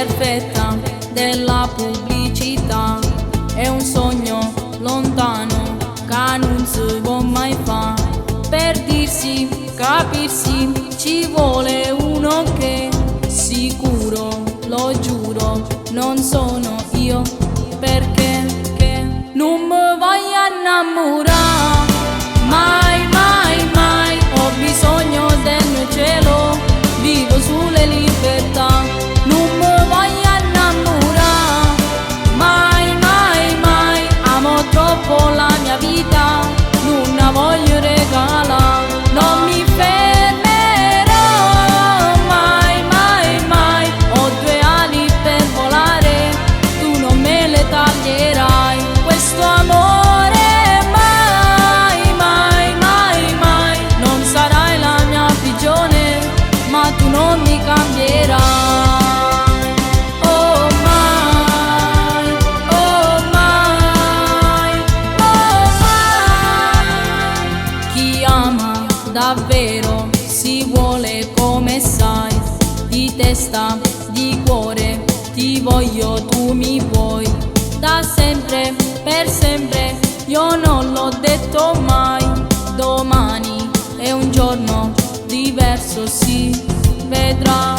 perfetta della pubblicità. È un sogno lontano che non si può mai fare. Per dirsi, capirsi, ci vuole uno che sicuro, lo giuro, non sono io, perché non mi voglio innamorare. Mai, mai, mai ho bisogno del mio cielo, vivo sulle libertà. Non mi voglio innamorare. Mai, mai, mai amo troppo la mia vita, non la voglio regalare. Non mi fermerò mai, mai, mai. Ho due ali per volare, tu non me le taglierai. Questo amore mai, mai, mai, mai. Non sarai la mia prigione, ma tu non mi cambierai. Oh mai, oh mai, oh mai. Chi ama davvero si vuole, come sai, di testa, di cuore, ti voglio, tu mi vuoi, da sempre, per sempre, io non l'ho detto mai. Domani è un giorno diverso, si vedrà.